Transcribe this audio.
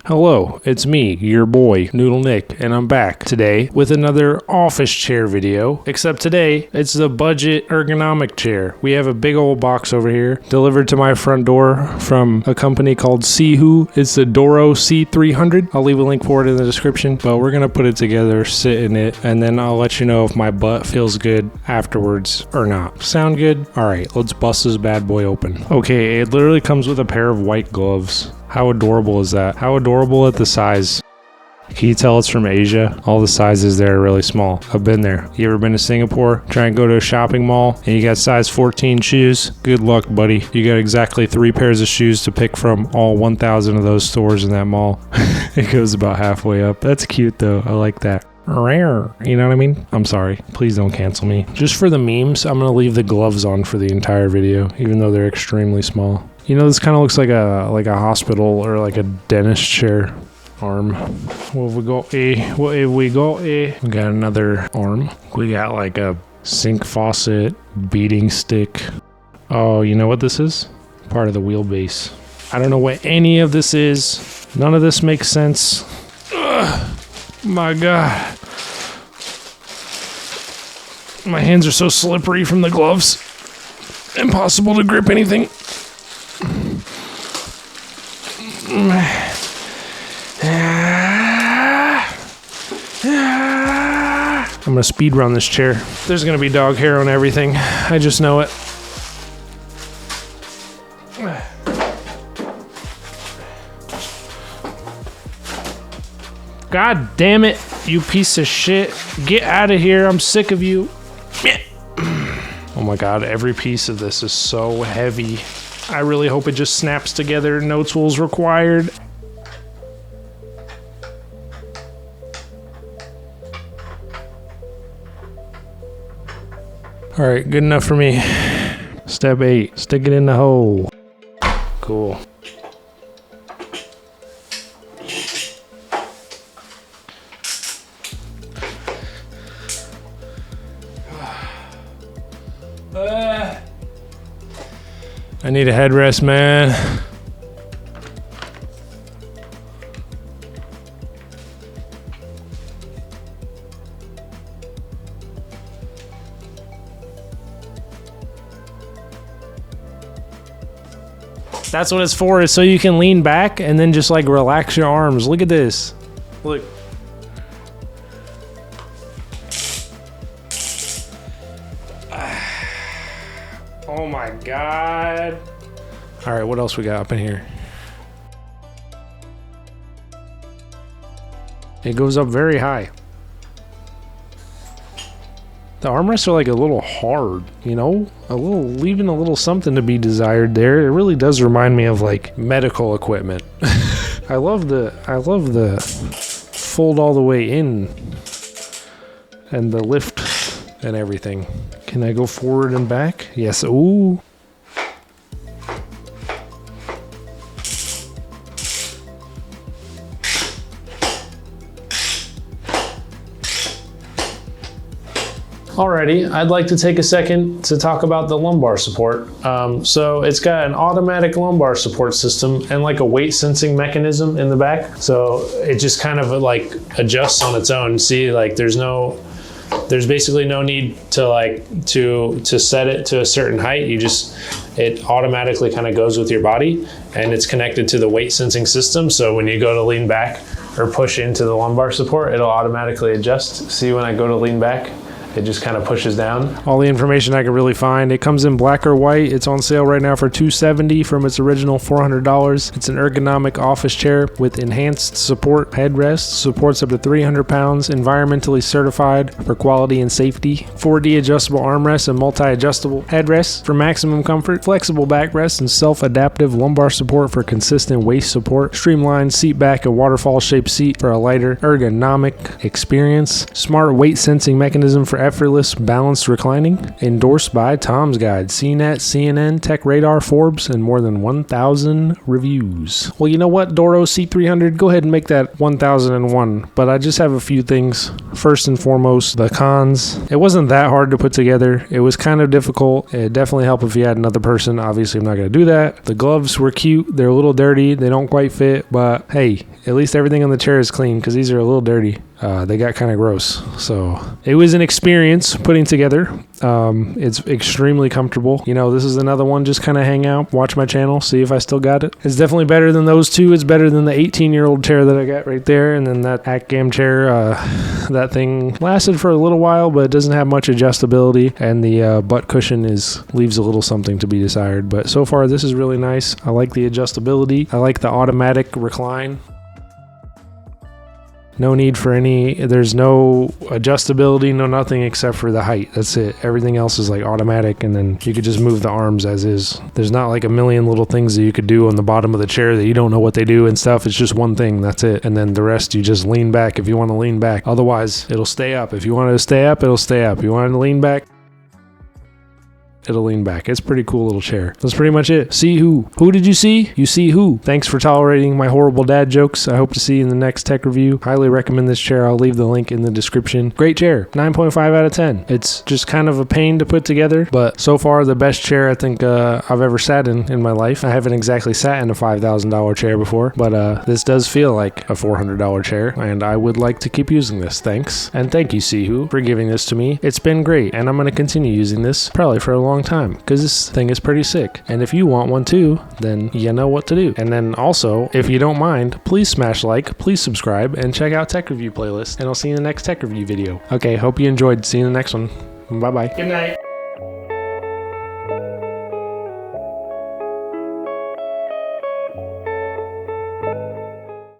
Hello, it's me, your boy, NoodleNick, and I'm back today with another office chair video, except today, it's the budget ergonomic chair. We have a big old box over here, delivered to my front door from a company called Sihoo. It's the Doro C300. I'll leave a link for it in the description, but we're gonna put it together, sit in it, and then I'll let you know if my butt feels good afterwards or not. Sound good? Alright, let's bust this bad boy open. Okay, it literally comes with a pair of white gloves. How adorable is that? How adorable at the size. Can you tell it's from Asia? All the sizes there are really small. I've been there. You ever been to Singapore? Try and go to a shopping mall and you got size 14 shoes? Good luck, buddy. You got exactly 3 pairs of shoes to pick from all 1,000 of those stores in that mall. It goes about halfway up. That's cute though. I like that. Rare. You know what I mean? I'm sorry. Please don't cancel me. Just for the memes, I'm going to leave the gloves on for the entire video, even though they're extremely small. You know, this kind of looks like a hospital or like a dentist chair arm. What have we got? What have we got? We got another arm. We got like a sink faucet, beating stick. Oh, you know what this is? Part of the wheelbase. I don't know what any of this is. None of this makes sense. Ugh, my God. My hands are so slippery from the gloves. Impossible to grip anything. I'm gonna speed run this chair. There's gonna be dog hair on everything. I just know it. God damn it, you piece of shit. Get out of here, I'm sick of you. Oh my God, every piece of this is so heavy. I really hope it just snaps together. No tools required. All right, good enough for me. Step 8, stick it in the hole. Cool. I need a headrest, man. That's what it's for, is so you can lean back and then just like relax your arms. Look at this. Look. Oh my God. All right, what else we got up in here? It goes up very high. The armrests are like a little hard, you know? Leaving a little something to be desired there. It really does remind me of like medical equipment. I love the fold all the way in and the lift and everything. Can I go forward and back? Yes. Ooh. Alrighty, I'd like to take a second to talk about the lumbar support. So it's got an automatic lumbar support system and like a weight sensing mechanism in the back. So it just kind of like adjusts on its own. See, like there's basically no need to set it to a certain height. It automatically kind of goes with your body, and it's connected to the weight sensing system. So when you go to lean back or push into the lumbar support, it'll automatically adjust. See, when I go to lean back, it just kind of pushes down. All the information I could really find. It comes in black or white. It's on sale right now for $270 from its original $400. It's an ergonomic office chair with enhanced support headrest. Supports up to 300 pounds. Environmentally certified for quality and safety. 4D adjustable armrests and multi-adjustable headrests for maximum comfort. Flexible backrest and self-adaptive lumbar support for consistent waist support. Streamlined seatback and waterfall-shaped seat for a lighter ergonomic experience. Smart weight sensing mechanism for effortless balanced reclining. Endorsed by Tom's Guide, CNET, CNN, Tech Radar, Forbes, and more than 1,000 reviews. Well, you know what, Doro C300, go ahead and make that 1001, but I just have a few things. First and foremost, the cons. It wasn't that hard to put together. It was kind of difficult. It'd definitely help if you had another person. Obviously, I'm not going to do that. The gloves were cute. They're a little dirty. They don't quite fit, but hey, at least everything on the chair is clean because these are a little dirty. They got kind of gross. So it was an experience putting together. It's extremely comfortable. You know, this is another one, just kind of hang out, watch my channel, see if I still got it. It's definitely better than those two. It's better than the 18-year-old chair that I got right there. And then that Acgam chair, that thing lasted for a little while, but it doesn't have much adjustability. And the butt cushion leaves a little something to be desired. But so far, this is really nice. I like the adjustability. I like the automatic recline. No need for there's no adjustability, no nothing except for the height. That's it. Everything else is like automatic, and then you could just move the arms as is. There's not like a million little things that you could do on the bottom of the chair that you don't know what they do and stuff. It's just one thing. That's it. And then the rest, you just lean back if you want to lean back. Otherwise, it'll stay up. If you want it to stay up, it'll stay up. You want it to lean back, it'll lean back. It's a pretty cool little chair. That's pretty much it. See who? Who did you see? You see who? Thanks for tolerating my horrible dad jokes. I hope to see you in the next tech review. Highly recommend this chair. I'll leave the link in the description. Great chair. 9.5 out of 10. It's just kind of a pain to put together, but so far the best chair I think I've ever sat in my life. I haven't exactly sat in a $5,000 chair before, but this does feel like a $400 chair, and I would like to keep using this. Thanks. And thank you, Sihoo, for giving this to me. It's been great, and I'm going to continue using this probably for a long time because this thing is pretty sick. And if you want one too, then you know what to do. And then also, if you don't mind, please smash like, please subscribe, and check out tech review playlist. And I'll see you in the next tech review video. Okay, hope you enjoyed. See you in the next one. Bye bye. Good night.